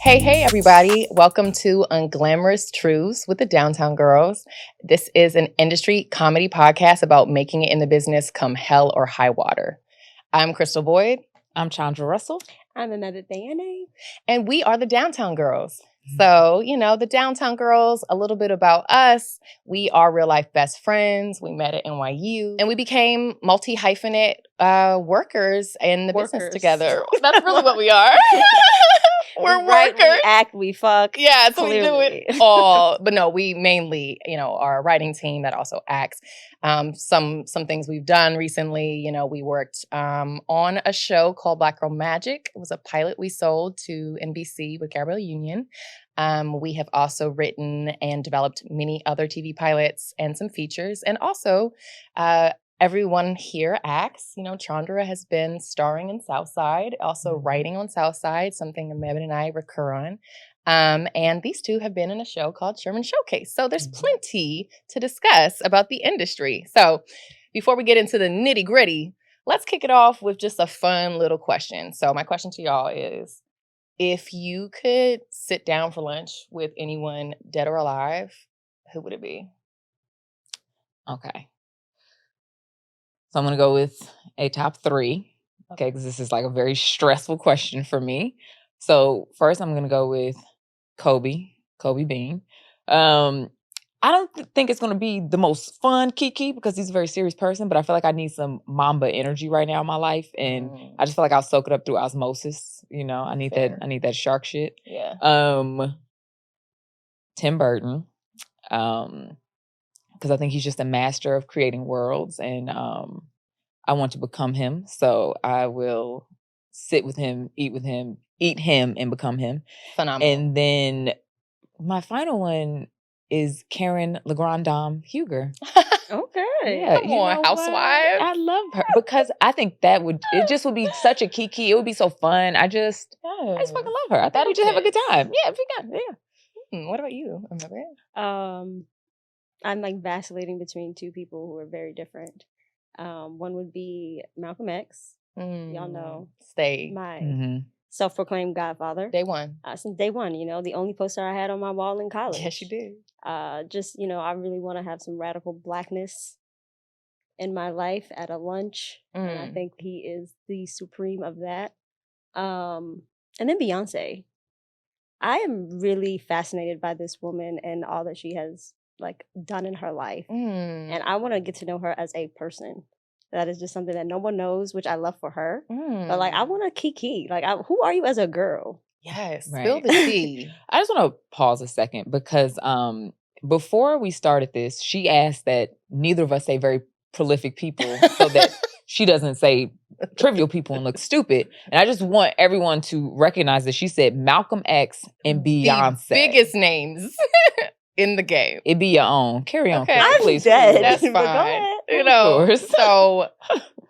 Hey, everybody. Welcome to Unglamorous Truths with the Downtown Girls. This is an industry comedy podcast about making it in the business come hell or high water. I'm Crystal Boyd. I'm Chandra Russell. I'm another Danny. And we are the Downtown Girls. So, the Downtown Girls, a little bit about us. We are real life best friends. We met at NYU and we became multi-hyphenate workers in the business together. That's really what we are. We're write, workers. We act, we fuck. Yeah, so clearly. We do it all. But no, we mainly, are a writing team that also acts. Some things we've done recently, we worked on a show called Black Girl Magic. It was a pilot we sold to NBC with Gabrielle Union. We have also written and developed many other TV pilots and some features. And also, everyone here acts. Chandra has been starring in Southside, also writing on Southside, something Mebane and I recur on. And these two have been in a show called Sherman Showcase. So there's plenty to discuss about the industry. So before we get into the nitty gritty, let's kick it off with just a fun little question. So my question to y'all is, if you could sit down for lunch with anyone dead or alive, who would it be? Okay. So I'm going to go with a top three, okay, because this is like a very stressful question for me. So first I'm going to go with Kobe Bean. I don't think it's going to be the most fun Kiki because he's a very serious person, but I feel like I need some Mamba energy right now in my life. And I just feel like I'll soak it up through osmosis. I need that shark shit. Yeah. Tim Burton. Because I think he's just a master of creating worlds, and I want to become him. So I will sit with him, eat him, and become him. Phenomenal. And then my final one is Karen LeGrand Huger. Okay. Yeah, come on, housewife. I love her because I think it just would be such a kiki. It would be so fun. I just fucking love her. I thought we just have a good time. Yeah, What about you? I'm like vacillating between two people who are very different. One would be Malcolm X. Y'all know. My self-proclaimed godfather. Day one. Since day one, the only poster I had on my wall in college. Yes, you did. I really want to have some radical blackness in my life at a lunch. And I think he is the supreme of that. And then Beyonce. I am really fascinated by this woman and all that she has done in her life. And I want to get to know her as a person. That is just something that no one knows, which I love for her. But I want to kiki. Who are you as a girl? Yes, spill the tea. I just want to pause a second because before we started this, she asked that neither of us say very prolific people so that she doesn't say trivial people and look stupid. And I just want everyone to recognize that she said Malcolm X and Beyonce. The biggest names in the game. It be your own. Carry on. Okay. Please. Dead. That's fine. So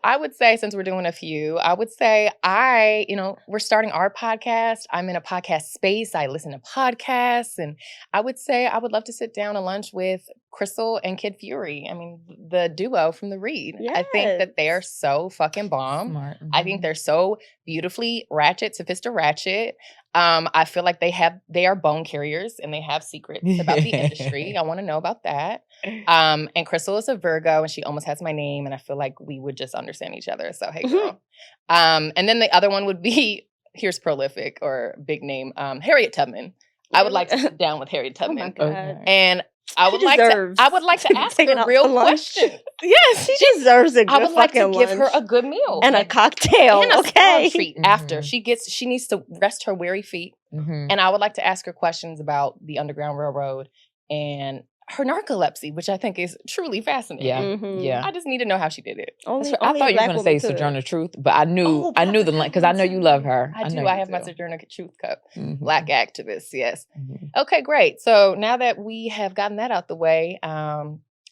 I would say, since we're doing a few, I would say we're starting our podcast. I'm in a podcast space. I listen to podcasts. And I would say I would love to sit down and lunch with Crystal and Kid Fury. I mean, the duo from The Read. Yes. I think that they are so fucking bomb. Smart. I think they're so beautifully ratchet, ratchet. I feel like they are bone carriers and they have secrets about the industry. I want to know about that. And Crystal is a Virgo and she almost has my name and I feel like we would just understand each other. So, hey girl. And then the other one would be, here's prolific or big name, Harriet Tubman. I would like to sit down with Harriet Tubman. Oh my God. And I would like to ask her real questions. Yes, she deserves a good I would like to lunch. give her a good meal and a cocktail. And a okay. treat after she needs to rest her weary feet. And I would like to ask her questions about the Underground Railroad and her narcolepsy, which I think is truly fascinating. Yeah. I just need to know how she did it. I thought you were going to say Sojourner Truth, but I knew the line because I know you love her. I do. I have my Sojourner Truth cup. Black activist, yes. Okay, great. So now that we have gotten that out the way,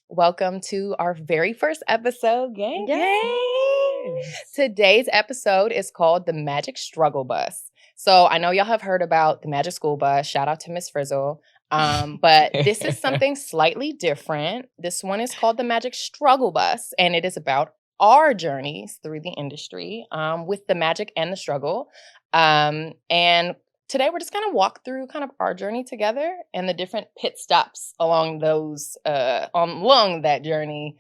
welcome to our very first episode. Yay! Today's episode is called The Magic Struggle Bus. So I know y'all have heard about the Magic School Bus. Shout out to Miss Frizzle. But this is something slightly different. This one is called the Magic Struggle Bus, and it is about our journeys through the industry with the magic and the struggle. And today we're just going to walk through kind of our journey together and the different pit stops along along that journey.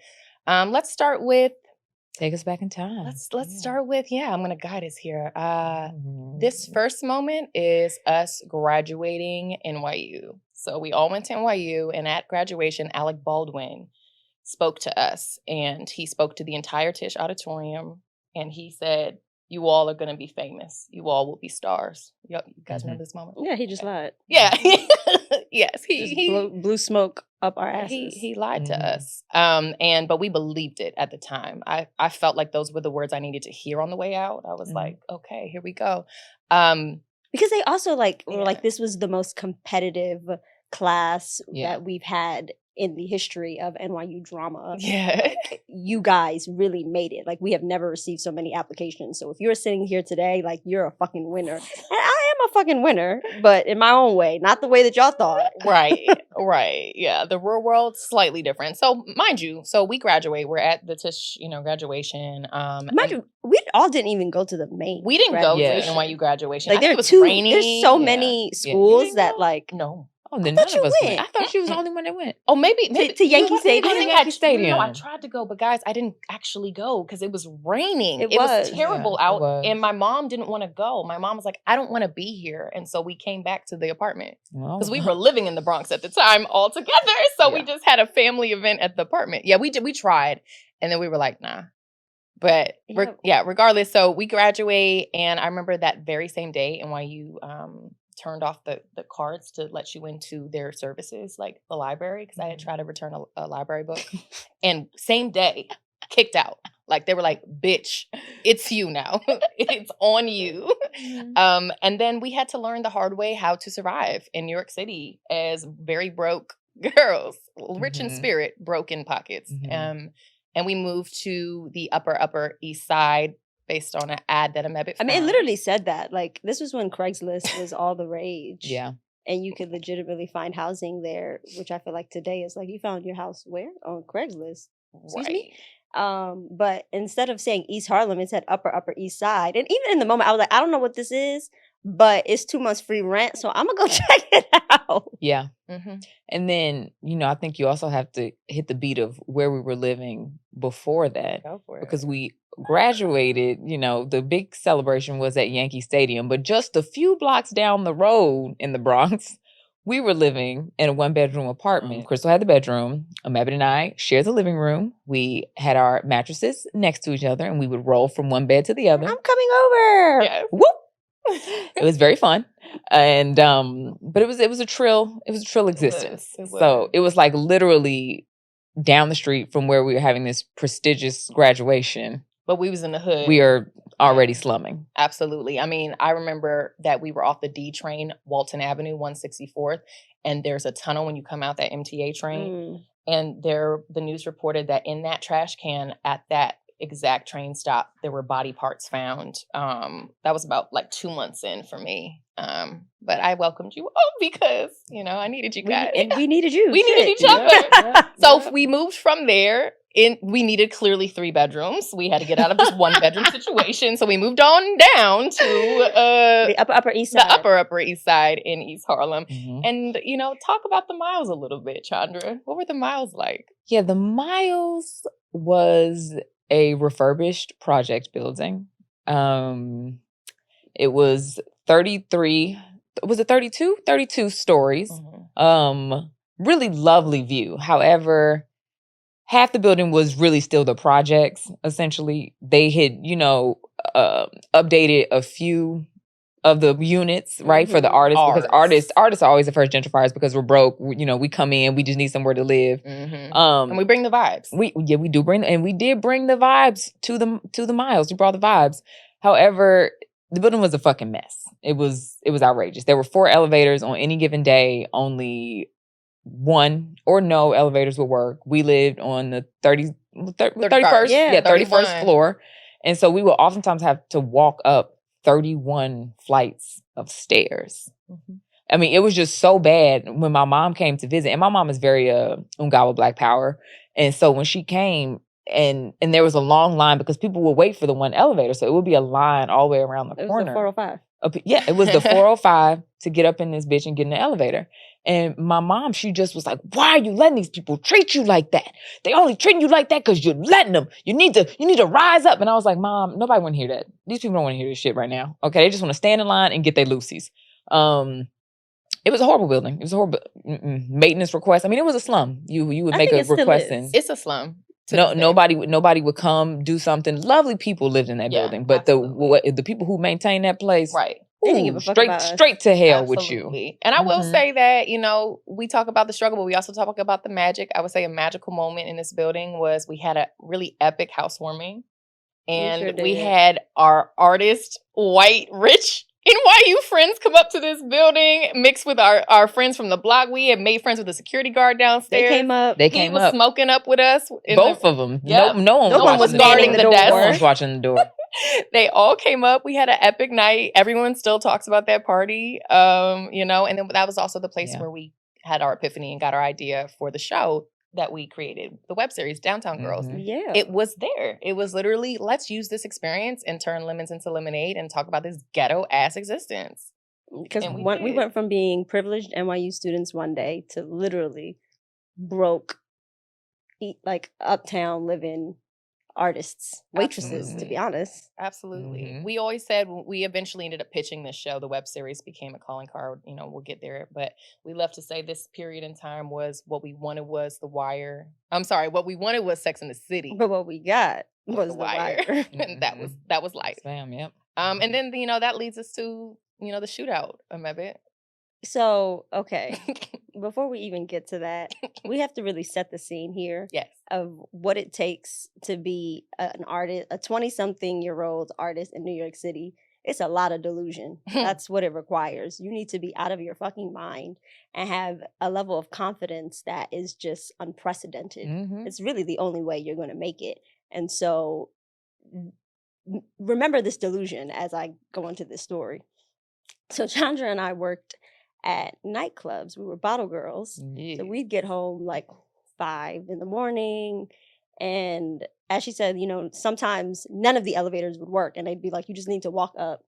Let's start with. Take us back in time. Let's start with, I'm going to guide us here. This first moment is us graduating NYU. So we all went to NYU, and at graduation, Alec Baldwin spoke to us, and he spoke to the entire Tisch auditorium, and he said, "You all are going to be famous. You all will be stars." Yep, you guys remember this moment? Yeah, he just lied. Yeah. Yes, he blew smoke up our asses. He lied to us. But we believed it at the time. I felt like those were the words I needed to hear on the way out. I was like, okay, here we go. Because they also were like, this was the most competitive class that we've had in the history of NYU drama. Yeah. You guys really made it. Like, we have never received so many applications. So if you're sitting here today, like, you're a fucking winner. And I am a fucking winner, but in my own way, not the way that y'all thought. Right. Yeah. The real world's slightly different. So mind you, we graduate. We're at the Tisch, graduation. Mind you, we all didn't even go to the main. We didn't go to the NYU graduation. Like, there's so many schools that like. No. Oh, then none of us went. I thought she was the only one that went. Oh, maybe to Yankee Stadium. Yankee Stadium. I tried to go, but guys, I didn't actually go because it was raining. It was terrible out, and my mom didn't want to go. My mom was like, "I don't want to be here," and so we came back to the apartment because we were living in the Bronx at the time all together. So we just had a family event at the apartment. Yeah, we did. We tried, and then we were like, "Nah." But regardless, so we graduate, and I remember that very same day, NYU turned off the cards to let you into their services, like the library, because I had tried to return a library book. And same day, kicked out. Like, they were like, "Bitch, it's you now. It's on you." And then we had to learn the hard way how to survive in New York City as very broke girls, rich in spirit, broke in pockets. And we moved to the Upper East Side, based on an ad that a Mebbit found. I mean, it literally said that. Like, this was when Craigslist was all the rage. Yeah. And you could legitimately find housing there, which I feel like today is like, you found your house where? On Craigslist. Excuse me? But instead of saying East Harlem, it said Upper East Side. And even in the moment, I was like, I don't know what this is, but it's 2 months free rent, so I'm going to go check it out. Yeah. And then, I think you also have to hit the beat of where we were living before that. Go for it. Because we graduated, the big celebration was at Yankee Stadium, but just a few blocks down the road in the Bronx, we were living in a 1-bedroom apartment. Crystal had the bedroom. Mebbit and I shared the living room. We had our mattresses next to each other, and we would roll from one bed to the other. I'm coming over. Yes. Whoop. It was very fun. And but it was a trill existence. It was. So it was like literally down the street from where we were having this prestigious graduation. But we was in the hood. We are already slumming. Absolutely. I mean, I remember that we were off the D train, Walton Avenue, 164th, and there's a tunnel when you come out that MTA train. And the news reported that in that trash can at that exact train stop, there were body parts found. That was about like 2 months in for me. But I welcomed you all because, I needed you guys. And we needed you. We needed each other. So we moved from there. We needed clearly 3 bedrooms. We had to get out of this 1-bedroom situation. So we moved on down to the Upper East Side. The Upper East Side in East Harlem. And, talk about the miles a little bit, Chandra. What were the miles like? Yeah, the miles was a refurbished project building. It was 33, was it 32? 32 stories. Really lovely view. However, half the building was really still the projects, essentially. They had, updated a few of the units, right, for the artists. Because artists are always the first gentrifiers because we're broke. We come in, we just need somewhere to live. And we bring the vibes. We do bring, and we did bring the vibes to the miles. We brought the vibes. However, the building was a fucking mess. It was outrageous. There were 4 elevators on any given day. Only 1 or no elevators would work. We lived on the 31st, 31st floor. And so we would oftentimes have to walk up 31 flights of stairs. I mean, it was just so bad when my mom came to visit. And my mom is very Unglamorous Black Power. And so when she came, and there was a long line because people would wait for the one elevator. So it would be a line all the way around the corner. It was 405. Yeah, it was the 405 to get up in this bitch and get in the elevator. And my mom, she just was like, why are you letting these people treat you like that? They only treating you like that because you're letting them. You need to rise up. And I was like, Mom, nobody want to hear that. These people don't want to hear this shit right now. Okay, they just want to stand in line and get their loosies. It was a horrible building. It was a horrible maintenance request. I mean, it was a slum. You would make a request and it's a slum. Nobody would come do something. Lovely people lived in that building, but the people who maintain that place, right? They didn't give a fuck about straight to hell with you. And I will say that, you know, we talk about the struggle, but we also talk about the magic. I would say a magical moment in this building was we had a really epic housewarming, and we had our artist, white, rich NYU friends come up to this building, mixed with our friends from the block. We had made friends with the security guard downstairs. They came up. He was smoking up with us. Both of them. Yep. No one was guarding the desk. No one was watching the door. They all came up. We had an epic night. Everyone still talks about that party. You know, and then that was also the place where we had our epiphany and got our idea for the show that we created, the web series Downtown Girls. Yeah. It was there. It was literally, let's use this experience and turn lemons into lemonade and talk about this ghetto ass existence. Because we went from being privileged NYU students one day to literally broke, like uptown living artists, waitresses, to be honest. Absolutely. We always said we eventually ended up pitching this show. The web series became a calling card. You know, we'll get there. But we love to say this period in time was what we wanted was The Wire. I'm sorry, what we wanted was Sex and the City. But what we got was The Wire. And that was life. Bam, yep. And then, you know, that leads us to, you know, the shootout, Amebit. So, okay, before we even get to that, we have to really set the scene here of what it takes to be an artist, a 20-something-year-old artist in New York City. It's a lot of delusion. That's what it requires. You need to be out of your fucking mind and have a level of confidence that is just unprecedented. It's really the only way you're going to make it. And so remember this delusion as I go into this story. So Chandra and I worked at nightclubs. We were bottle girls. So we'd get home like 5 a.m. And as she said, you know, sometimes none of the elevators would work. And they'd be like, you just need to walk up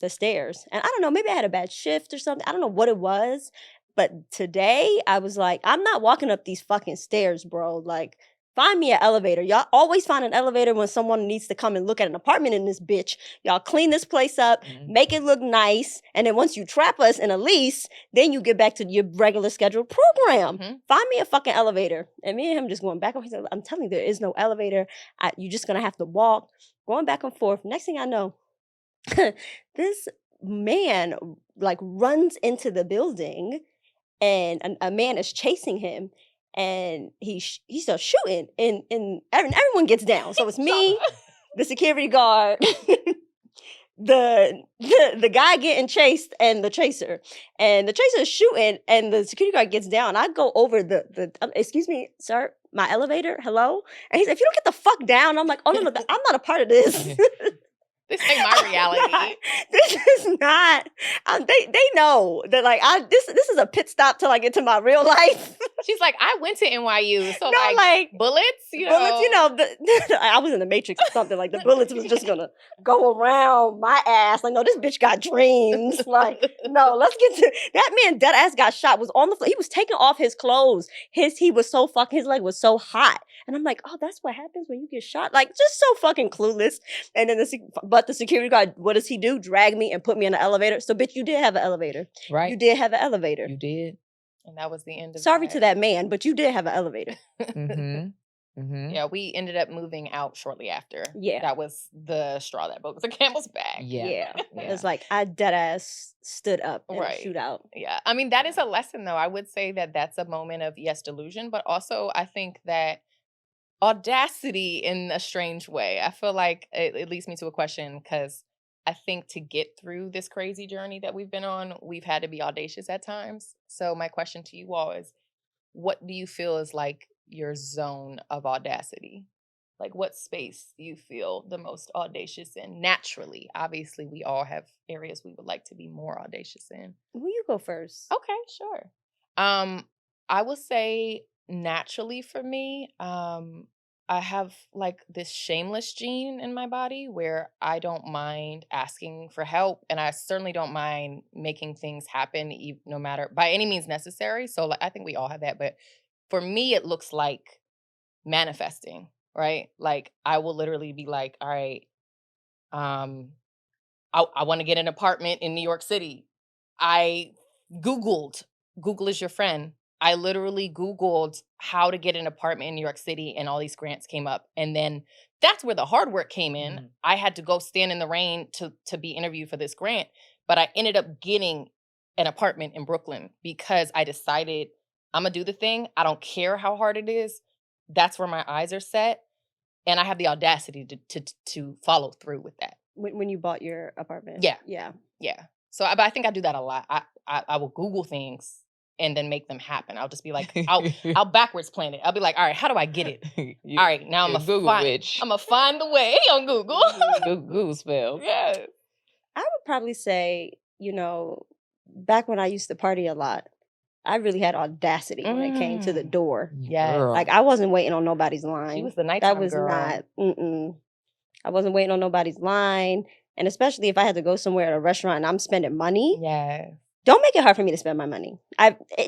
the stairs. And I don't know, maybe I had a bad shift or something. I don't know what it was. But today I was like, I'm not walking up these fucking stairs, bro. Like, find me an elevator. Y'all always find an elevator when someone needs to come and look at an apartment in this bitch. Y'all clean this place up, make it look nice, and then once you trap us in a lease, then you get back to your regular scheduled program. Find me a fucking elevator. And me and him just going back and forth. I'm telling you, there is no elevator. You're just going to have to walk, going back and forth. Next thing I know, this man like runs into the building and a man is chasing him. And he starts shooting, and everyone gets down. So it's me, the security guard, the guy getting chased, and the chaser. And the chaser is shooting, and the security guard gets down. I go over the excuse me, sir, my elevator. Hello, and he's like, if you don't get the fuck down, I'm like, oh no, I'm not a part of this. This ain't my reality. This is not. They know that like this is a pit stop till I get to my real life. She's like, I went to NYU, so no, like bullets, you know. Bullets, you know. I was in the Matrix or something. Like the bullets was just gonna go around my ass. Like no, this bitch got dreams. Like no, let's get to that man. Dead ass got shot. Was on the floor. He was taking off his clothes. He was so fucking. His leg was so hot. And I'm like, oh, that's what happens when you get shot. Like, just so fucking clueless. And then the security guard, what does he do? Drag me and put me in an elevator. So, bitch, you did have an elevator. Right. You did have an elevator. You did. And that was the end of Sorry to that man, but you did have an elevator. Yeah, we ended up moving out shortly after. Yeah. That was the straw that broke the camel's back. Yeah. It's like, I dead ass stood up in a shootout. Yeah. I mean, that is a lesson, though. I would say that that's a moment of, yes, delusion, but also I think that audacity in a strange way. I feel like it leads me to a question because I think to get through this crazy journey that we've been on, we've had to be audacious at times. So my question to you all is, what do you feel is like your zone of audacity? Like what space do you feel the most audacious in naturally? Obviously, we all have areas we would like to be more audacious in. Will you go first? Okay, sure. I will say naturally for me, I have like this shameless gene in my body where I don't mind asking for help, and I certainly don't mind making things happen, no matter by any means necessary. So like I think we all have that, but for me, it looks like manifesting, right? Like I will literally be like, all right, I want to get an apartment in New York City. I Googled, Google is your friend. I literally Googled how to get an apartment in New York City, and all these grants came up. And then that's where the hard work came in. Mhm. I had to go stand in the rain to be interviewed for this grant, but I ended up getting an apartment in Brooklyn because I decided I'm going to do the thing. I don't care how hard it is. That's where my eyes are set. And I have the audacity to follow through with that. When you bought your apartment? Yeah. Yeah. Yeah. So but I think I do that a lot. I will Google things and then make them happen. I'll just be like, I'll backwards plan it. I'll be like, all right, how do I get it? All right, now I'm gonna find the way on Google. Google spell. Yeah. I would probably say, back when I used to party a lot, I really had audacity when it came to the door. Yeah. Like I wasn't waiting on nobody's line. She was the nighttime That was girl. not. I wasn't waiting on nobody's line, and especially if I had to go somewhere at a restaurant and I'm spending money. Yeah. Don't make it hard for me to spend my money.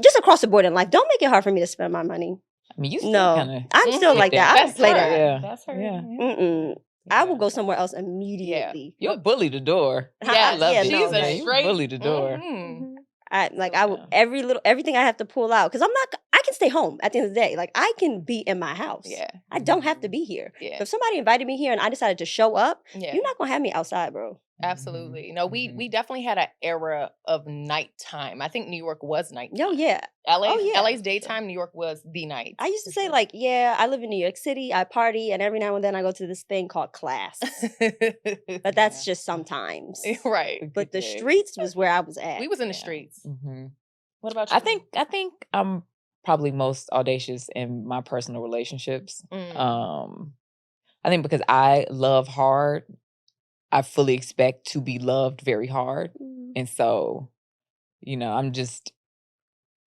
Just across the board in life, don't make it hard for me to spend my money. I mean, you still No, I'm still like that. I don't play that. Yeah. That's her. Mm-mm. I will go somewhere else immediately. You'll bully the door. Yeah, I love it. she's a You straight bully the door. Mhm. I will everything I have to pull out because I can stay home at the end of the day. Like I can be in my house. Yeah. I don't have to be here. Yeah. So if somebody invited me here and I decided to show up, Yeah. you're not gonna have me outside, bro. Absolutely. No, we definitely had an era of nighttime. I think New York was nighttime. Oh yeah. LA's daytime, New York was the night. I used to say like, yeah, I live in New York City, I party, and every now and then I go to this thing called class. But that's just sometimes. Right. But the streets was where I was at. We was in the streets. Mm-hmm. What about you? I think I'm probably most audacious in my personal relationships. I think because I love hard, I fully expect to be loved very hard. And so, I'm just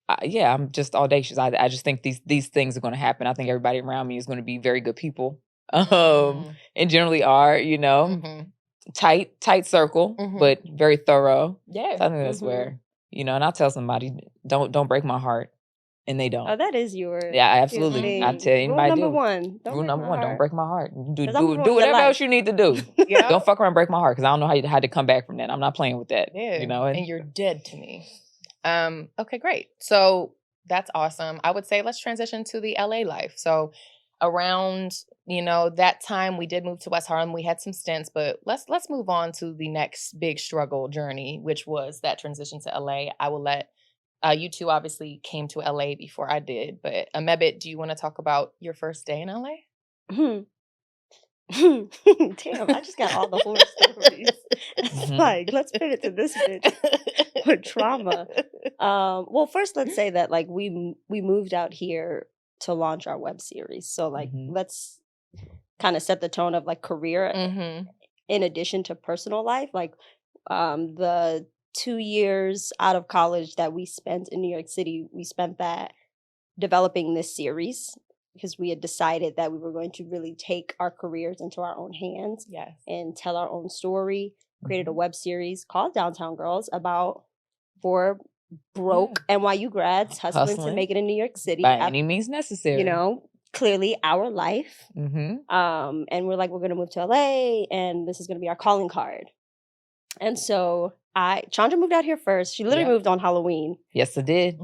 audacious. I just think these things are going to happen. I think everybody around me is going to be very good people. And generally are, tight circle, but very thorough. Yeah. So I think that's where, and I'll tell somebody, don't break my heart. And they don't. Oh, that is your absolutely. I tell anybody. Rule number one. Rule number one: don't break my heart. Do ruin whatever else you need to do. Yeah. Don't fuck around and break my heart because I don't know how to come back from that. I'm not playing with that. Yeah. And you're dead to me. Okay, great. So that's awesome. I would say let's transition to the LA life. So around that time we did move to West Harlem. We had some stints, but let's move on to the next big struggle journey, which was that transition to LA. I will let. You two obviously came to LA before I did, but Mebit, do you want to talk about your first day in LA? Damn, I just got all the horror stories. It's like, let's pivot to this bitch with trauma. Well, first let's say that like we moved out here to launch our web series. So like let's kind of set the tone of like career in addition to personal life. Like the 2 years out of college that we spent in New York City, we spent that developing this series because we had decided that we were going to really take our careers into our own hands and tell our own story. Created a web series called Downtown Girls about 4 broke NYU grads hustling to make it in New York City. By any means necessary. Clearly our life. And we're like, we're going to move to LA and this is going to be our calling card. And so Chandra moved out here first. She literally moved on Halloween. Yes, I did.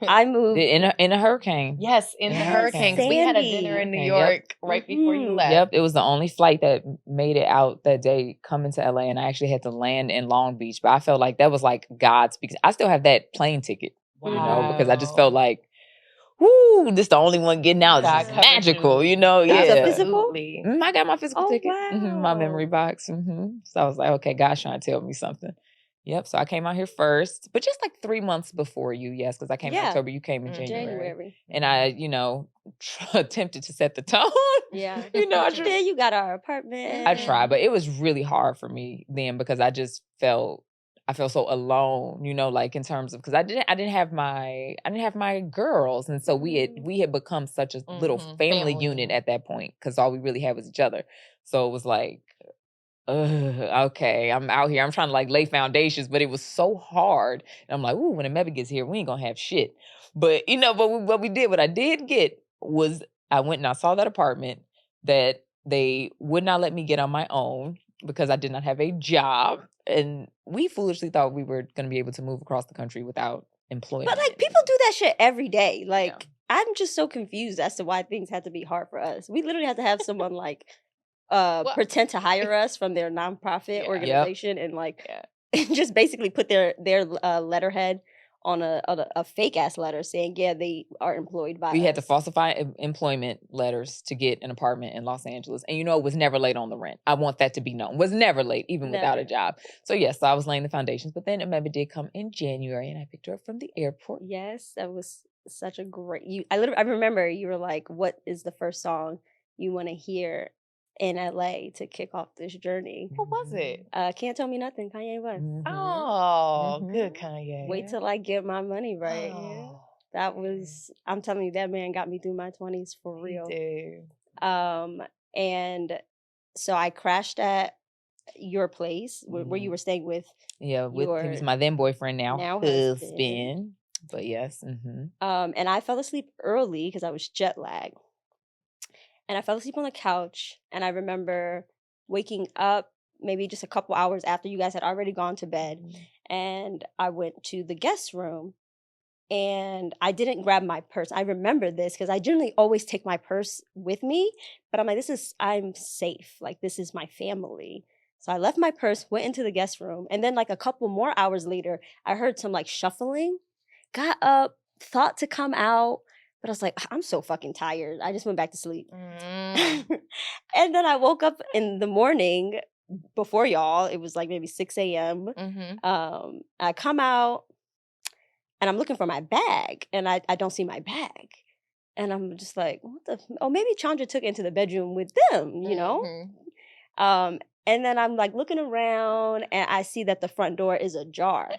I moved in a hurricane. Yes, in the hurricane. We had a dinner in New York right before you left. Yep, it was the only flight that made it out that day coming to LA, and I actually had to land in Long Beach. But I felt like that was like God's, because I still have that plane ticket, because I just felt like, whoo, this the only one getting out. This is magical, Yeah. Is it physical? I got my physical ticket. Wow. My memory box. So I was like, okay, God's trying to tell me something. Yep. So I came out here first, but just like 3 months before you, yes, because I came in October, you came in January. And I, attempted to set the tone. Yeah. Then you got our apartment. I tried, but it was really hard for me then because I just felt I felt so alone, like in terms of, because I didn't have my girls, and so we had become such a little family unit at that point, because all we really had was each other. So it was like, okay, I'm out here, I'm trying to like lay foundations, but it was so hard. And I'm like, ooh, when Ameba gets here, we ain't gonna have shit. But what I did get was, I went and I saw that apartment that they would not let me get on my own because I did not have a job. And we foolishly thought we were going to be able to move across the country without employment. But like, people do that shit every day. Like, I'm just so confused as to why things had to be hard for us. We literally had to have someone like pretend to hire us from their nonprofit organization and like just basically put their letterhead on a fake ass letter saying, they are employed by us. We had to falsify employment letters to get an apartment in Los Angeles. And it was never late on the rent. I want that to be known. Was never late, even without a job. So yes, I was laying the foundations. But then Ameba did come in January, and I picked her up from the airport. Yes, that was such a great... I remember you were like, what is the first song you want to hear in LA to kick off this journey? What was it? Can't Tell Me Nothing, Kanye West. Oh, good Kanye. Wait till I get my money right. Oh. That was, I'm telling you, that man got me through my 20s for real. He did. And so I crashed at your place where you were staying with. Yeah, he was my then boyfriend, now husband. But yes. And I fell asleep early because I was jet lagged. And I fell asleep on the couch, and I remember waking up maybe just a couple hours after you guys had already gone to bed, and I went to the guest room, and I didn't grab my purse. I remember this because I generally always take my purse with me, but I'm like, I'm safe. Like, this is my family. So I left my purse, went into the guest room, and then like a couple more hours later, I heard some like shuffling, got up, thought to come out, but I was like, I'm so fucking tired. I just went back to sleep. And then I woke up in the morning before y'all. It was like maybe 6 a.m. I come out and I'm looking for my bag, and I don't see my bag. And I'm just like, maybe Chandra took it into the bedroom with them, And then I'm like looking around, and I see that the front door is ajar.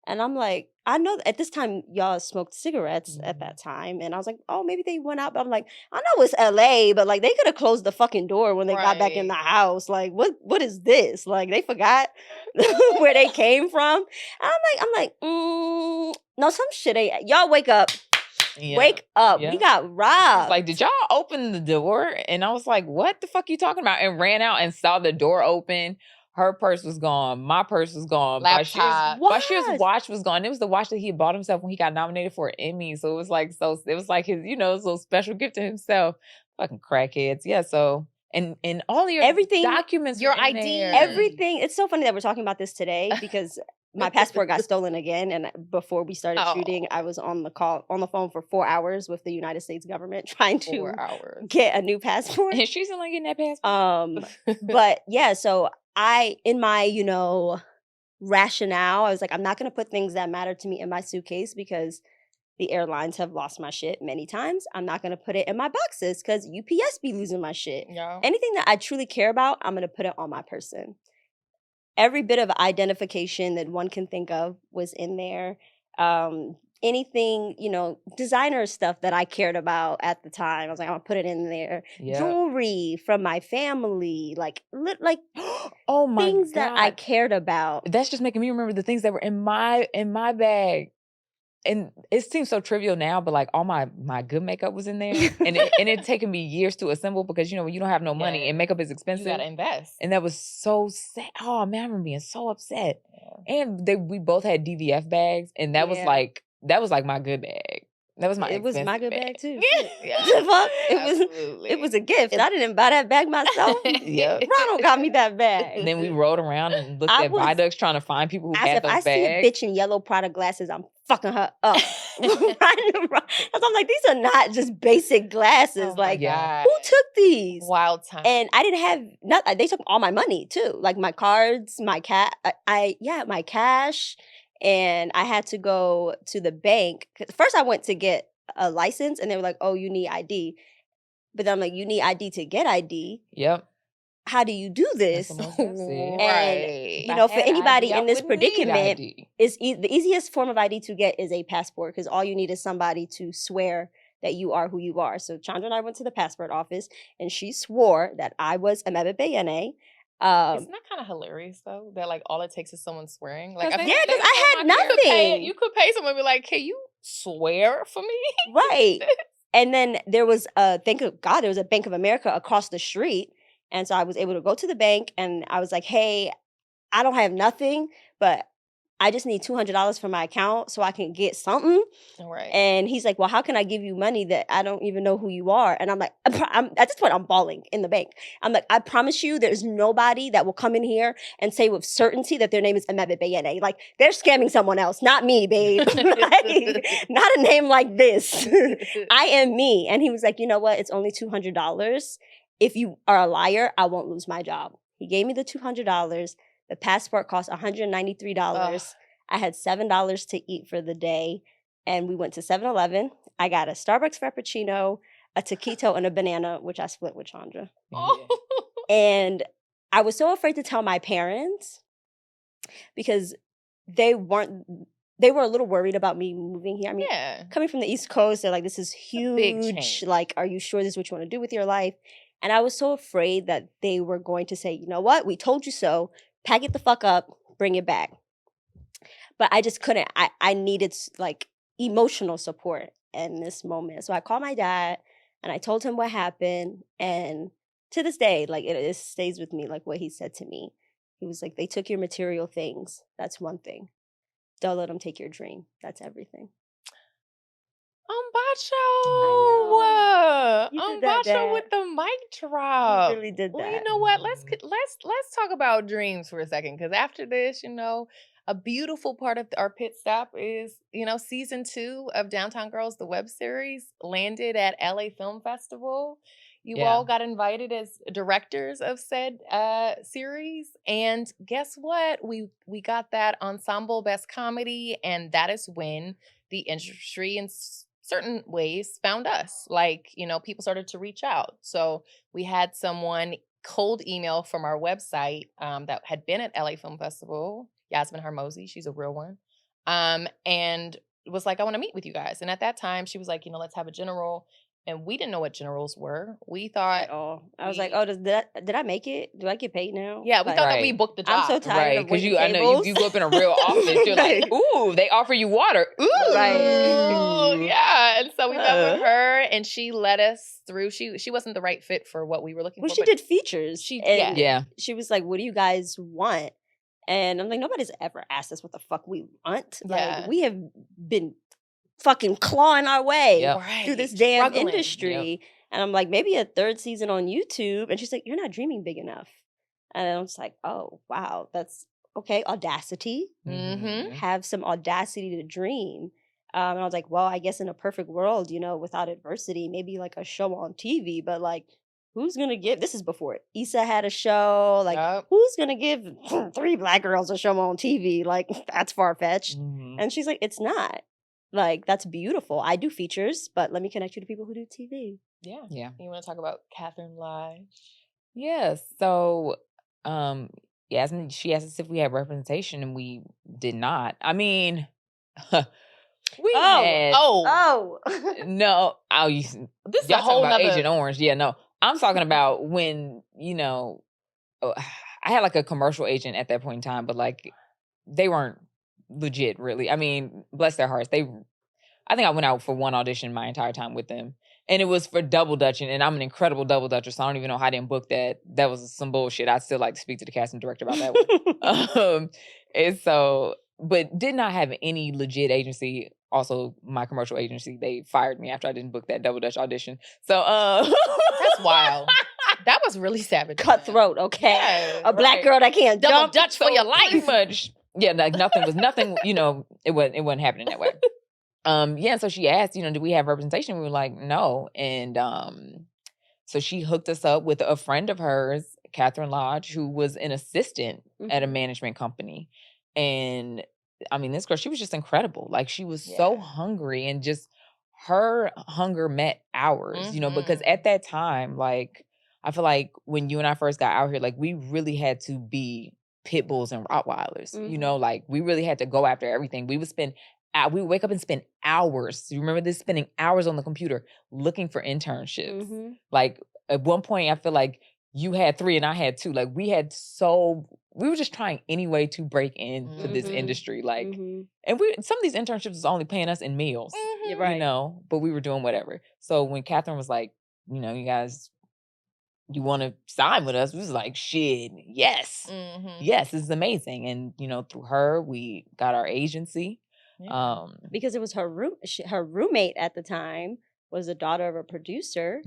And I'm like, I know at this time y'all smoked cigarettes at that time. And I was like, oh, maybe they went out. But I'm like, I know it's LA, but like they could have closed the fucking door when they got back in the house. Like, what is this? Like, they forgot where they came from. And I'm like, no, some shit ain't. Y'all wake up. Yeah. Wake up. Yeah. We got robbed. Like, did y'all open the door? And I was like, what the fuck are you talking about? And ran out and saw the door open. Her purse was gone. My purse was gone. Laptop. Bashir's watch was gone. It was the watch that he had bought himself when he got nominated for an Emmy. So it was like his, his little special gift to himself. Fucking crackheads. Yeah. So and all your documents, your ID, everything. It's so funny that we're talking about this today because my passport got stolen again. And before we started shooting, I was on the phone for 4 hours with the United States government trying to get a new passport. And she's like getting that passport. But yeah, so in my, rationale, I was like, I'm not going to put things that matter to me in my suitcase because the airlines have lost my shit many times. I'm not going to put it in my boxes because UPS be losing my shit. Yeah. Anything that I truly care about, I'm going to put it on my person. Every bit of identification that one can think of was in there. Anything, designer stuff that I cared about at the time, I was like, I'm gonna put it in there. Yep. Jewelry from my family, like oh my things God. That I cared about. That's just making me remember the things that were in my bag. And it seems so trivial now, but like all my good makeup was in there, and it taken me years to assemble because you don't have no money and makeup is expensive. You gotta invest, and that was so sad. Oh man, I remember being so upset. Yeah. And we both had DVF bags, and that was like my good bag. That was my. It was my good bag too. Yeah. It was a gift. I didn't buy that bag myself. Yeah, Ronald got me that bag. And then we rode around and looked at viaducts trying to find people who had those bags. I see a bitch in yellow Prada glasses, I'm fucking her up. Because I'm like, these are not just basic glasses. Who took these? Wild time. And I didn't have they took all my money too, like my cards, my my cash. And I had to go to the bank. First, I went to get a license, and they were like, "Oh, you need ID." But then I'm like, "You need ID to get ID." Yep. how do you do this? And, Right. you know, for anybody ID, in this predicament, ID. the easiest form of ID to get is a passport, because all you need is somebody to swear that you are who you are. So Chandra and I went to the passport office, and she swore that I was Emebe Bayene. Isn't that kind of hilarious though? That like all it takes is someone swearing. Like, because I had nothing. You could pay someone and be like, "Can you swear for me?" Right. And then there was thank God, there was a Bank of America across the street, and so I was able to go to the bank, and I was like, "Hey, I don't have nothing, but I just need $200 from my account so I can get something." Right. And he's like, "Well, how can I give you money that I don't even know who you are?" And I'm like, at this point, I'm bawling in the bank. I'm like, "I promise you, there's nobody that will come in here and say with certainty that their name is Emebe Bayene. Like, they're scamming someone else, not me, babe. Like, not a name like this. I am me." And he was like, "You know what? It's only $200. If you are a liar, I won't lose my job." He gave me the $200. The passport cost $193. I had $7 to eat for the day. And we went to 7-Eleven. I got a Starbucks Frappuccino, a taquito, and a banana, which I split with Chandra. And I was so afraid to tell my parents because they were a little worried about me moving here. I mean, coming from the East Coast, they're like, "This is huge. Like, are you sure this is what you want to do with your life?" And I was so afraid that they were going to say, "You know what? We told you so. Pack it the fuck up. Bring it back." But I just couldn't. I needed like emotional support in this moment. So I called my dad and I told him what happened. And to this day, like it stays with me, like what he said to me. He was like, "They took your material things. That's one thing. Don't let them take your dream. That's everything." Bacho with the mic drop. You really did that. Well, you know what? Let's talk about dreams for a second, because after this, a beautiful part of our pit stop is, season 2 of Downtown Girls, the web series, landed at LA Film Festival. You all got invited as directors of said series. And guess what? We got that Ensemble Best Comedy, and that is when the industry in certain ways found us. Like, people started to reach out. So we had someone cold email from our website that had been at LA Film Festival, Yasmin Harmozy, she's a real one, and was like, "I want to meet with you guys." And at that time, she was like, "Let's have a general." And we didn't know what generals were. We thought, I was like, "Oh, did I make it? Do I get paid now?" Yeah, we thought that we booked the job. I'm so tired of waiting I know you go up in a real office, you're like, "Ooh, they offer you water." Ooh, right. Yeah. And so we met with her, and she led us through. She wasn't the right fit for what we were looking for. Well, she did features. She was like, "What do you guys want?" And I'm like, "Nobody's ever asked us what the fuck we want. Like, we have been fucking clawing our way through this damn industry." And I'm like, "Maybe a 3rd season on YouTube." And she's like, "You're not dreaming big enough." And I'm just like, "Oh, wow, that's okay." Audacity. Have some audacity to dream. And I was like, "Well, I guess in a perfect world, without adversity, maybe like a show on TV, but like, who's going to give," this is before Issa had a show, like, who's going to give 3 Black girls a show on TV? Like, that's far-fetched. And she's like, "It's not. Like, that's beautiful. I do features, but let me connect you to people who do TV." Yeah. You want to talk about Catherine Lodge? Yes. So, Yasmin, she asked us if we had representation, and we did not. I mean, no. This is a whole about nother Agent Orange. Yeah, no. I'm talking about when, I had like a commercial agent at that point in time, but like they weren't legit, really. I mean, bless their hearts. I think I went out for one audition my entire time with them. And it was for double dutching, and I'm an incredible double dutcher, so I don't even know how I didn't book that. That was some bullshit. I'd still like to speak to the casting director about that one. And so, but did not have any legit agency. Also, my commercial agency, they fired me after I didn't book that double dutch audition. So, that's wild. That was really savage. Cutthroat, okay? A Black girl that can't double dutch for your life. Pretty much. Yeah, like nothing, it wasn't happening that way. So she asked, do we have representation? We were like, no. And so she hooked us up with a friend of hers, Catherine Lodge, who was an assistant at a management company. And I mean, this girl, she was just incredible. Like, she was so hungry, and just her hunger met ours, because at that time, like, I feel like when you and I first got out here, like we really had to be pit bulls and Rottweilers. You know, like we really had to go after everything. We would wake up and spend hours. You remember this? Spending hours on the computer looking for internships. Like at one point, I feel like you had 3 and I had 2. Like we were just trying any way to break into this industry. Like, and some of these internships was only paying us in meals, you know, but we were doing whatever. So when Catherine was like, you know, you guys, you want to sign with us? We was like, shit, yes. Yes, this is amazing. And, you know, through her, we got our agency. Yeah. Because it was her roommate at the time was the daughter of a producer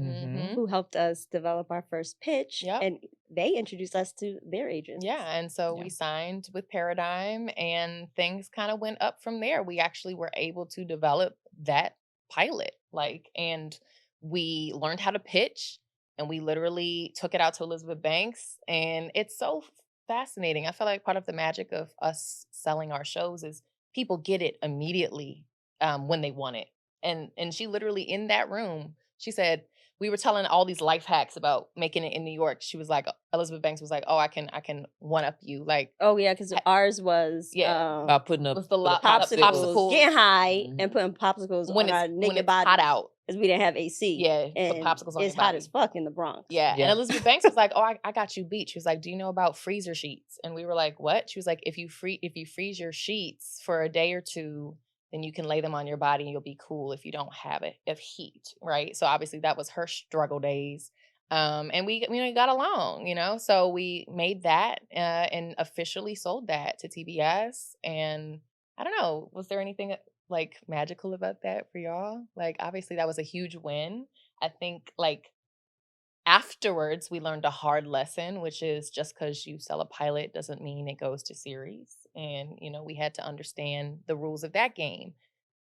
who helped us develop our first pitch. And they introduced us to their agents. Yeah. And so we signed with Paradigm and things kind of went up from there. We actually were able to develop that pilot. And we learned how to pitch. And we literally took it out to Elizabeth Banks. And it's so fascinating. I feel like part of the magic of us selling our shows is people get it immediately when they want it. And she literally in that room, she said, we were telling all these life hacks about making it in New York. She was like, Elizabeth Banks was like, oh, I can one up you. Like, oh yeah, because ours was about putting up the popsicles, getting high and putting popsicles on our naked bodies. Hot out. Because we didn't have AC. Yeah, and put popsicles on it's hot as fuck in the Bronx. Yeah. And Elizabeth Banks was like, oh, I got you beat. She was like, do you know about freezer sheets? And we were like, what? She was like, if you freeze your sheets for a day or 2, then you can lay them on your body and you'll be cool if you don't have heat, right? So obviously that was her struggle days. And we got along, you know? So we made that and officially sold that to TBS. And I don't know, was there anything like magical about that for y'all? Like, obviously that was a huge win. I think like afterwards we learned a hard lesson, which is just because you sell a pilot doesn't mean it goes to series. And, you know, we had to understand the rules of that game.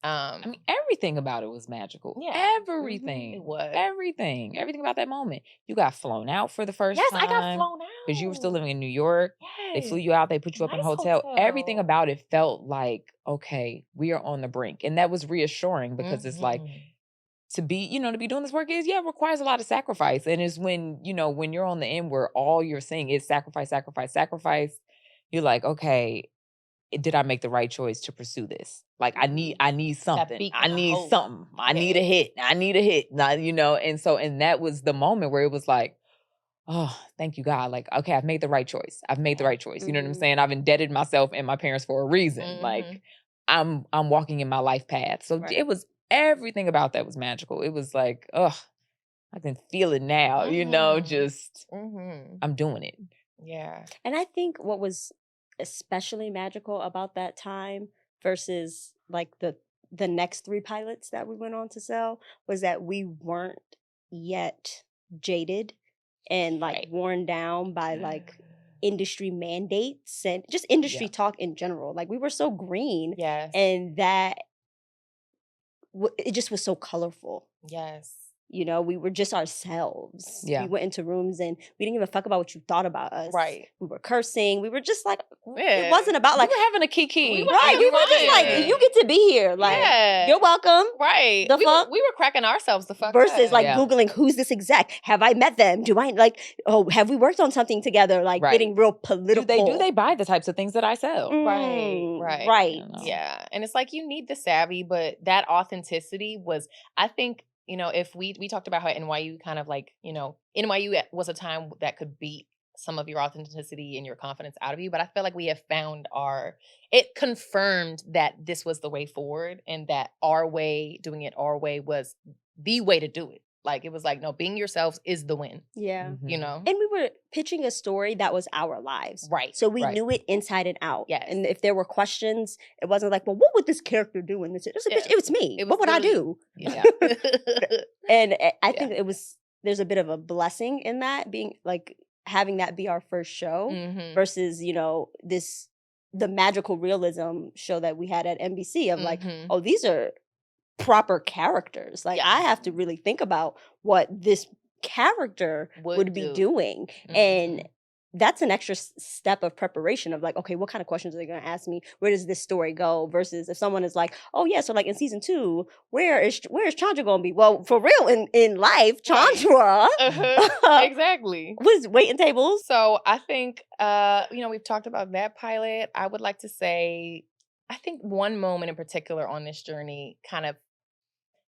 I mean, everything about it was magical. Yeah. Everything. It was. Everything about that moment. You got flown out for the first time. Yes, I got flown out. Because you were still living in New York. Yes. They flew you out. They put you up in a hotel. Everything about it felt like, okay, we are on the brink. And that was reassuring because it's like, to be doing this work it requires a lot of sacrifice. And it's when you're on the end where all you're seeing is sacrifice, you're like, okay, did I make the right choice to pursue this? Like, I need something. I need something. I need a hit. Now, and that was the moment where it was like, oh, thank you, God. Like, okay, I've made the right choice. You know what I'm saying? I've indebted myself and my parents for a reason. Like, I'm walking in my life path. So it was, everything about that was magical. It was like, oh, I can feel it now, just I'm doing it. Yeah. And I think what was especially magical about that time versus like the next 3 pilots that we went on to sell was that we weren't yet jaded and like worn down by like industry mandates and just industry talk in general. Like, we were so green. Yes. And that it just was so colorful. Yes. We were just ourselves. Yeah. We went into rooms and we didn't even fuck about what you thought about us. Right. We were cursing. We were just like, it wasn't about like. We were having a kiki. We were just like, you get to be here. Like, you're welcome. Right. The fuck? We were cracking ourselves the fuck versus up. like Googling, who's this exec? Have I met them? Do I like, have we worked on something together? Like getting real political. Do they buy the types of things that I sell? Right. Yeah. And it's like, you need the savvy, but that authenticity was, I think, if we talked about how NYU kind of like, NYU was a time that could beat some of your authenticity and your confidence out of you. But I feel like we have found it confirmed that this was the way forward and that our way, doing it our way, was the way to do it. Like, it was like, no, being yourselves is the win. Yeah. And we were pitching a story that was our lives. Right. So we knew it inside and out. Yes. And if there were questions, it wasn't like, well, what would this character do in this? It was me. What would I do? Yeah. And I think there's a bit of a blessing in that, being like, having that be our first show versus, the magical realism show that we had at NBC of like, oh, these are proper characters. Like, I have to really think about what this character would be doing. And that's an extra step of preparation of like, okay, what kind of questions are they going to ask me? Where does this story go? Versus if someone is like, oh yeah, so like in season 2, where is Chandra going to be? Well, for real, in life, Chandra exactly was waiting tables. So I think we've talked about that pilot. I would like to say, I think one moment in particular on this journey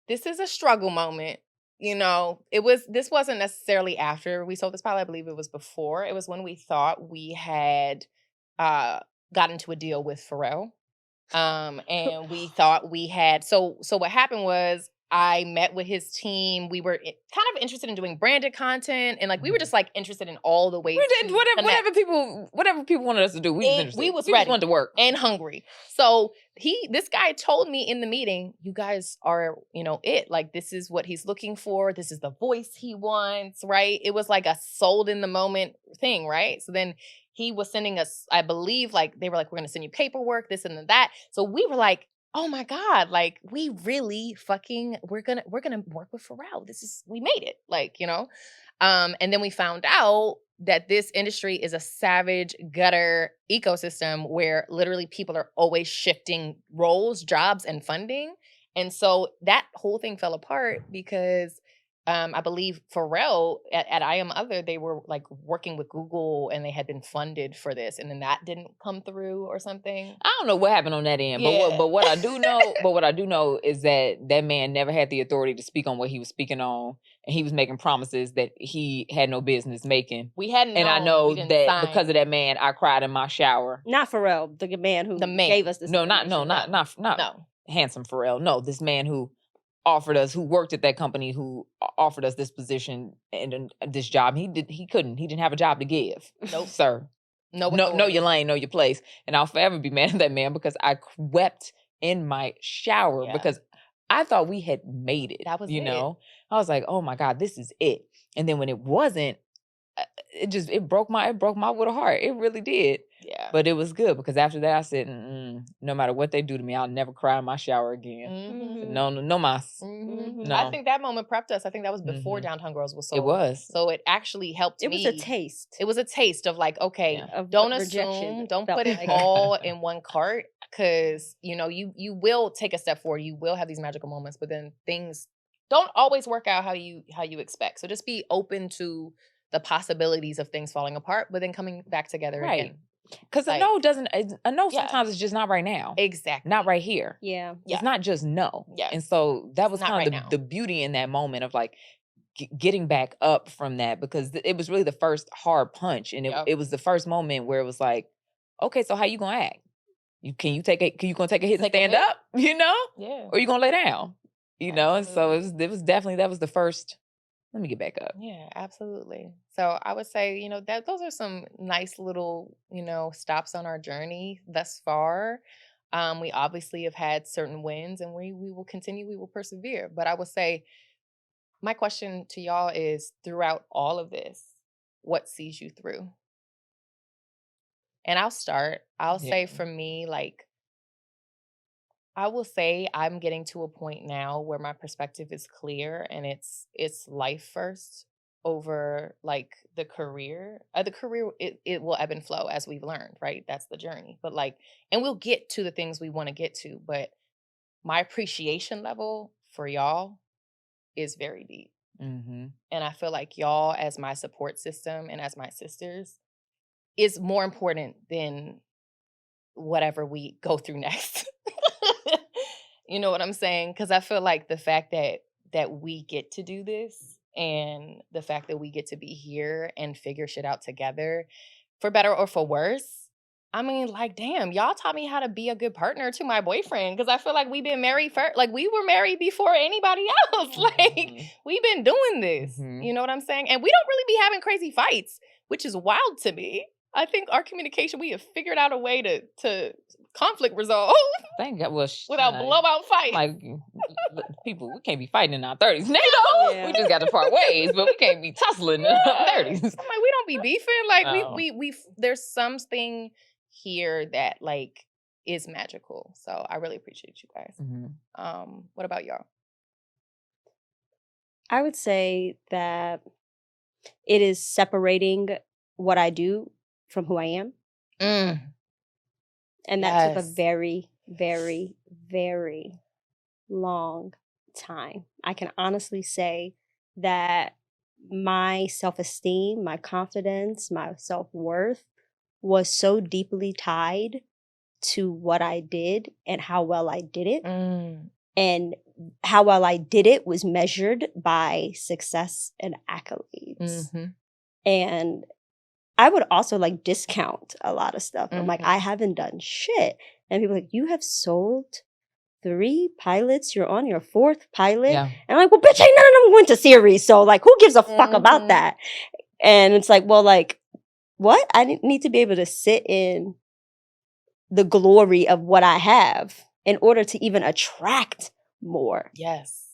this is a struggle moment. This wasn't necessarily after we sold this pilot. I believe it was before. It was when we thought we had got into a deal with Pharrell. And we thought we had, so what happened was I met with his team. We were kind of interested in doing branded content, and like we were just like interested in all the ways. We did whatever people wanted us to do. We was interested. We just ready wanted to work and hungry. So this guy told me in the meeting, "You guys are, it. Like this is what he's looking for. This is the voice he wants." Right? It was like a sold in the moment thing, right? So then he was sending us, I believe, like they were like, "We're going to send you paperwork, this and that." So we were like, oh my God, like we really we're gonna work with Pharrell. We made it. And then we found out that this industry is a savage gutter ecosystem where literally people are always shifting roles, jobs, and funding. And so that whole thing fell apart because I believe Pharrell at I Am Other, they were like working with Google and they had been funded for this, and then that didn't come through or something. I don't know what happened on that end, but what I do know is that man never had the authority to speak on what he was speaking on, and he was making promises that he had no business making. We hadn't, and I know that because of that man, I cried in my shower. Not Pharrell, the man who gave us this. Not handsome Pharrell. No, this man who worked at that company, who offered us this position and this job. He didn't have a job to give. Nope. Sir. No, know your lane, know your place. And I'll forever be mad at that man because I wept in my shower because I thought we had made it. That was it. I was like, oh my God, this is it. And then when it wasn't, it broke my little heart. It really did. Yeah. But it was good because after that I said, no matter what they do to me, I'll never cry in my shower again. Mm-hmm. No mas. Mm-hmm. No. I think that moment prepped us. I think that was before Downtown Girls was sold. It was. So it actually helped me. It was a taste. It was a taste of like, okay, don't assume, don't put it all in one cart, because you will take a step forward. You will have these magical moments, but then things don't always work out how you expect. So just be open to the possibilities of things falling apart, but then coming back together again. Because a no sometimes it's just not right now. Exactly. Not right here. Yeah. It's not just no. Yeah. And so that was kind of the beauty in that moment of like getting back up from that, because it was really the first hard punch. And it was the first moment where it was like, okay, so how you gonna act? You gonna take a hit and stand up, Yeah. or you gonna lay down, Absolutely. And so it was definitely, that was the first, let me get back up. Yeah, absolutely. So I would say, that those are some nice little, stops on our journey thus far. We obviously have had certain wins, and we will continue, we will persevere. But I would say my question to y'all is, throughout all of this, what sees you through? And I'll start. I'll say for me, like, I will say I'm getting to a point now where my perspective is clear, and it's life first over like the career. The career, it will ebb and flow as we've learned, right? That's the journey. But and we'll get to the things we want to get to, but my appreciation level for y'all is very deep. Mm-hmm. And I feel like y'all, as my support system and as my sisters, is more important than whatever we go through next. You know what I'm saying? Because I feel like the fact that we get to do this, and the fact that we get to be here and figure shit out together, for better or for worse. I mean, like, damn, y'all taught me how to be a good partner to my boyfriend, because I feel like we've been married first. Like, we were married before anybody else. Like, we've been doing this. You know what I'm saying? And we don't really be having crazy fights, which is wild to me. I think our communication, we have figured out a way to conflict resolve. Thank God. Without blowout fights. Like, people, we can't be fighting in our 30s. Yeah. We just got to part ways, but we can't be tussling in our 30s. I'm like, we don't be beefing. Like, we there's something here that like is magical. So I really appreciate you guys. Mm-hmm. What about y'all? I would say that it is separating what I do from who I am. Mm. And that took a Yes. very, very, very long time. I can honestly say that my self-esteem, my confidence, my self-worth was so deeply tied to what I did and how well I did it. Mm. And how well I did it was measured by success and accolades. Mm-hmm. And I would also like discount a lot of stuff. I'm like, Mhm. I haven't done shit. And people are like, you have sold 3 pilots. You're on your 4th pilot. Yeah. And I'm like, well, bitch, ain't none of them went to series. So like, who gives a fuck about Mhm. that? And it's like, well, like, what? I need to be able to sit in the glory of what I have in order to even attract more. Yes.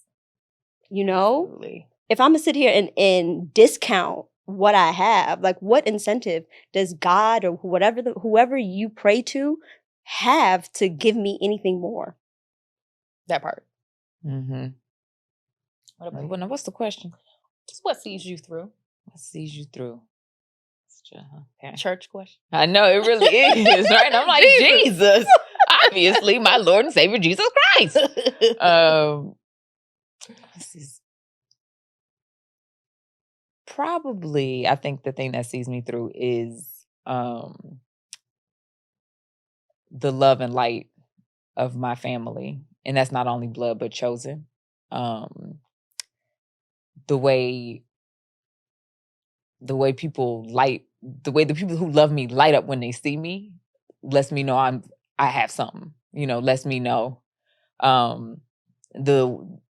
You know? Absolutely. If I'm gonna sit here and discount what I have, like what incentive does God or whoever you pray to have to give me anything more? That part. Mm-hmm. What about Well, now, what's the question? just what sees you through? What sees you through? Okay. Church question. I know it really is, right? I'm like, Jesus. Obviously, my Lord and Savior Jesus Christ. This is probably, I think the thing that sees me through is the love and light of my family. And that's not only blood, but chosen. The way the people who love me light up when they see me lets me know I have something, lets me know.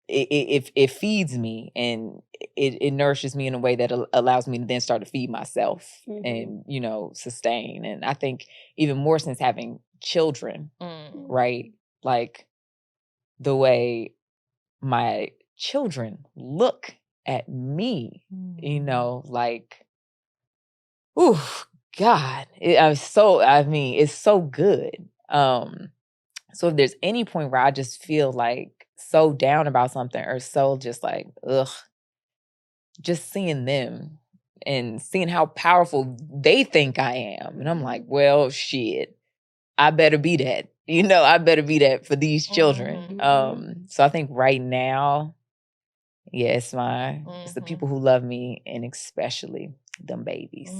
It feeds me and it nourishes me in a way that allows me to then start to feed myself and, sustain. And I think even more since having children, right? Like the way my children look at me, like, ooh, God, it's so good. So if there's any point where I just feel like so down about something or so just like, ugh, just seeing them and seeing how powerful they think I am. And I'm like, well, shit, I better be that. I better be that for these children. So I think right now, yeah, it's the people who love me and especially them babies.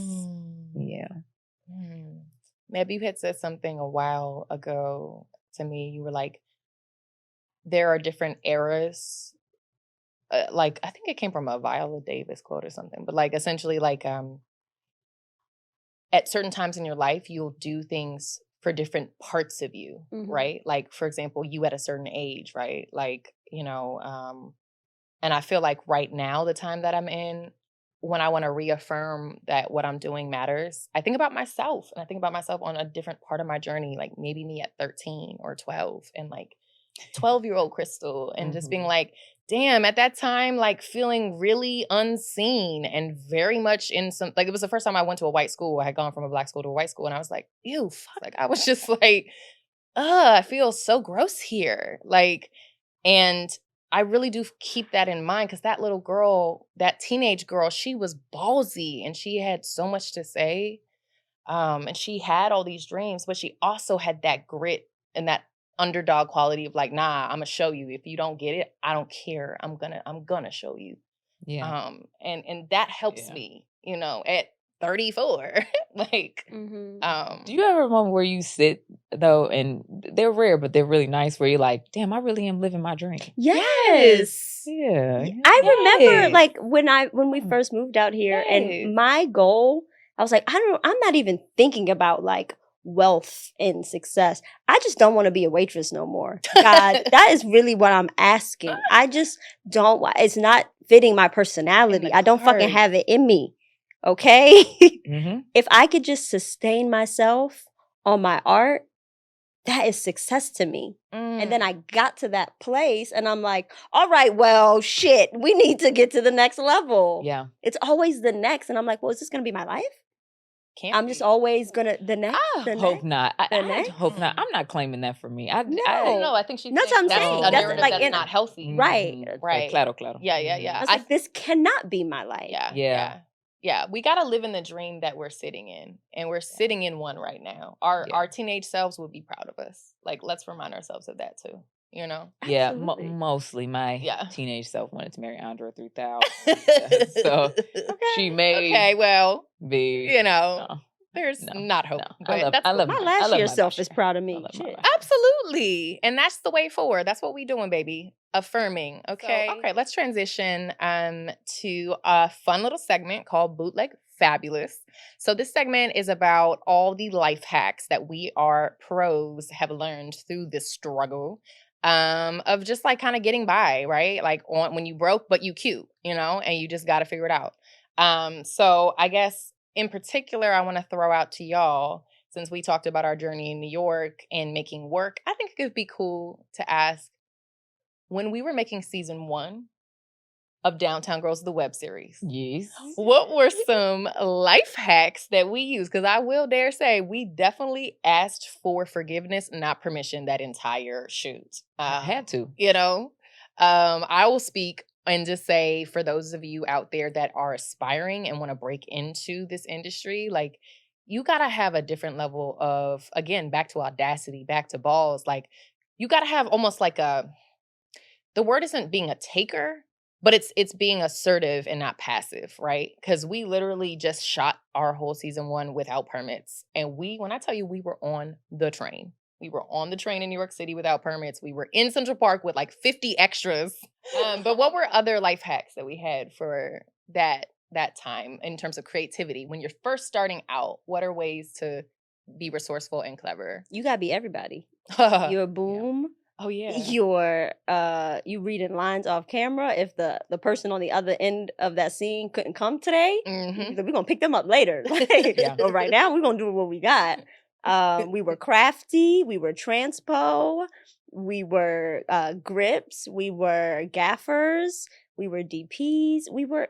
Yeah. Maybe you had said something a while ago to me. You were like, there are different eras. Like, I think it came from a Viola Davis quote or something, but like essentially like at certain times in your life, you'll do things for different parts of you, right? Like, for example, you at a certain age, right? Like, and I feel like right now, the time that I'm in, when I want to reaffirm that what I'm doing matters, I think about myself and I think about myself on a different part of my journey, like maybe me at 13 or 12 and like 12-year-old Crystal and just being like, damn, at that time, like feeling really unseen and very much in some, like it was the first time I went to a white school. I had gone from a black school to a white school and I was like, ew, fuck. Like I was just like, I feel so gross here. Like, and I really do keep that in mind because that little girl, that teenage girl, she was ballsy and she had so much to say. And she had all these dreams, but she also had that grit and that underdog quality of like, nah, I'm gonna show you. If you don't get it, I don't care. I'm gonna show you. Yeah. And that helps me, at 34. Like, do you ever remember where you sit though, and they're rare, but they're really nice, where you're like, damn, I really am living my dream? Yes. Yeah. I remember like when we first moved out here and my goal, I was like, I'm not even thinking about like wealth and success. I just don't want to be a waitress no more. God, that is really what I'm asking. I just don't, it's not fitting my personality. I don't fucking have it in me. Okay? If I could just sustain myself on my art, that is success to me. And then I got to that place and I'm like, all right, well, shit, we need to get to the next level. Yeah. It's always the next. And I'm like, well, is this going to be my life? I'm just always going to, the next. I hope not. I hope not. I'm not claiming that for me. I think she that's what I'm saying. That's like, that's not healthy. Right. Right. Claro. Yeah. I was like, this cannot be my life. Yeah. Yeah, we got to live in the dream that we're sitting in, and we're sitting in one right now. Our teenage selves would be proud of us. Like, let's remind ourselves of that too, you know? Yeah, mostly my teenage self wanted to marry Andre 3000. So she may be, you know, there's not hope. But my last year self is proud of me. Absolutely. And that's the way forward. That's what we're doing, baby. Affirming. Okay. So, okay, let's transition to a fun little segment called Bootleg Fabulous. So this segment is about all the life hacks that we are pros have learned through this struggle of just like kind of getting by, right? Like when you broke, but you cute, you know, and you just got to figure it out. So I guess in particular, I want to throw out to y'all, since we talked about our journey in New York and making work, I think it could be cool to ask, when we were making season 1 of Downtown Girls, the web series, what were some life hacks that we used? Because I will dare say we definitely asked for forgiveness, not permission, that entire shoot. Had to. You know, I will speak and just say, for those of you out there that are aspiring and want to break into this industry, like, you got to have a different level of, again, back to audacity, back to balls. Like, you got to have almost like the word isn't being a taker, but it's being assertive and not passive, right? Because we literally just shot our whole season 1 without permits. And when I tell you, we were on the train. We were on the train in New York City without permits. We were in Central Park with like 50 extras. But what were other life hacks that we had for that time in terms of creativity? When you're first starting out, what are ways to be resourceful and clever? You gotta be everybody. You're a boom. Yeah. Oh yeah. You're you reading lines off camera. If the person on the other end of that scene couldn't come today, we're gonna pick them up later. But right now we're gonna do what we got. We were crafty, we were transpo, we were grips, we were gaffers, we were DPs, we were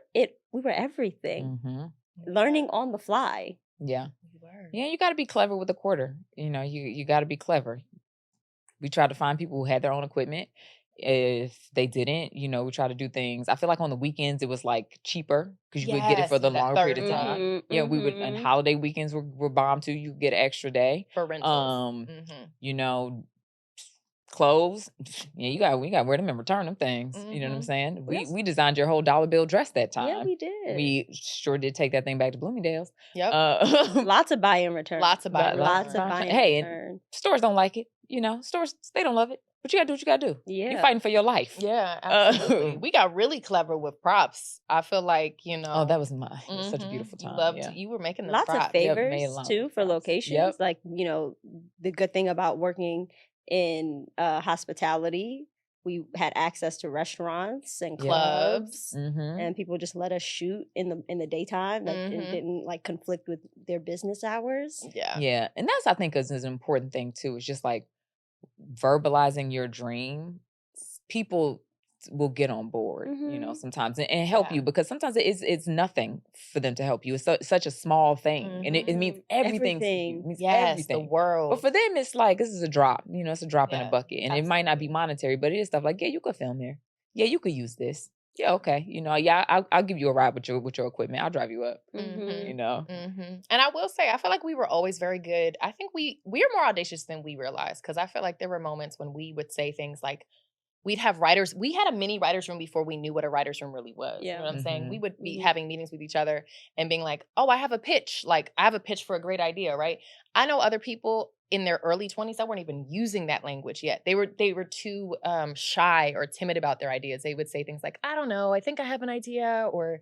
everything. Learning on the fly. Yeah. Yeah, you gotta be clever with a quarter. You know, you gotta be clever. We tried to find people who had their own equipment. If they didn't, you know, we try to do things. I feel like on the weekends it was like cheaper because you would get it for the longer period of time. Yeah, we would, and holiday weekends were bomb too. You get an extra day for rentals. You know, clothes. Yeah, we got to wear them and return them things. You know what I'm saying? We designed your whole dollar bill dress that time. Yeah, we did. We sure did take that thing back to Bloomingdale's. Yep. Lots of buy and return. Lots of buy and return. Hey, and stores don't like it. You know, stores, they don't love it. But you gotta do what you gotta do. Yeah. You're fighting for your life. Yeah, absolutely. We got really clever with props. I feel like, you know. Oh, that was such a beautiful time. You were making the lots props. of favors too for locations. Yep. Like, you know, the good thing about working in hospitality, we had access to restaurants and clubs, and people just let us shoot in the daytime. Like, it didn't like conflict with their business hours. Yeah, and that's, I think, is an important thing too. It's just like verbalizing your dream. People will get on board, you know, sometimes and help you, because sometimes it's nothing for them to help you. It's such a small thing, and it means everything. It means everything. The world. But for them, it's like, this is a drop. You know, it's a drop in a bucket, and it might not be monetary, but it is stuff like, yeah, you could film here. Yeah, you could use this. Yeah, okay. You know, yeah, I'll give you a ride with your equipment. I'll drive you up. You know. And I will say, I feel like we were always very good. I think we're more audacious than we realized, because I feel like there were moments when we would say things like, we'd have writers. We had a mini writer's room before we knew what a writer's room really was. Yeah. You know what I'm saying? We would be having meetings with each other and being like, oh, I have a pitch. Like, I have a pitch for a great idea, right? I know other people in their early 20s that weren't even using that language yet. They were too shy or timid about their ideas. They would say things like, I don't know, I think I have an idea, or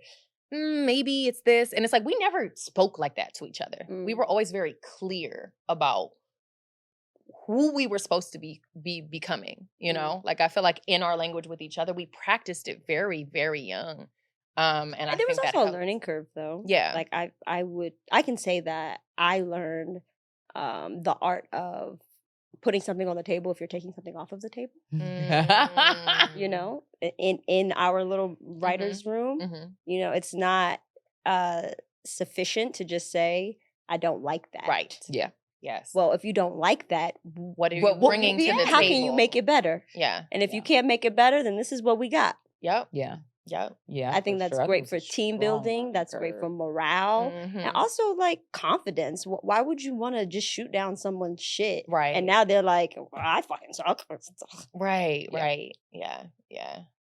maybe it's this. And it's like, we never spoke like that to each other. We were always very clear about who we were supposed to be becoming, you know? Like, I feel like in our language with each other, we practiced it very, very young. And I there think was that also a learning curve, though. Yeah. Like, I can say that I learned the art of putting something on the table if you're taking something off of the table. You know, in our little writer's room, you know, it's not sufficient to just say, I don't like that. Right. Yeah. Yes. Well, if you don't like that, what are you bringing to the table? How can you make it better? Yeah. And if you can't make it better, then this is what we got. Yep. Yeah. Yep. Yeah, I think that's sure. I great it's for a team strong building. That's learning great for curve. morale. And Mhm. also like confidence. Why would you want to just shoot down someone's shit? Right. And now they're like, well, I fucking suck. Right, Yeah. right. Yeah.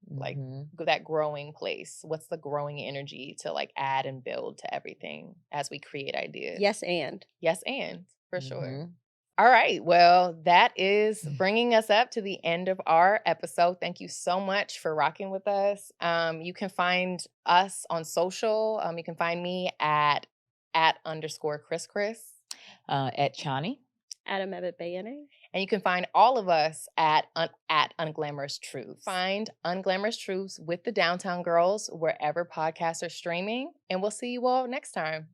Like Mhm. that growing place. What's the growing energy to like add and build to everything as we create ideas? Yes, and. Yes, and for sure. Mhm. All right. Well, that is bringing us up to the end of our episode. Thank you so much for rocking with us. You can find us on social. You can find me at @_Chris. At Chani. Adam Ebbet Bayane. And you can find all of us at Unglamorous Truths. Find Unglamorous Truths with the Downtown Girls wherever podcasts are streaming. And we'll see you all next time.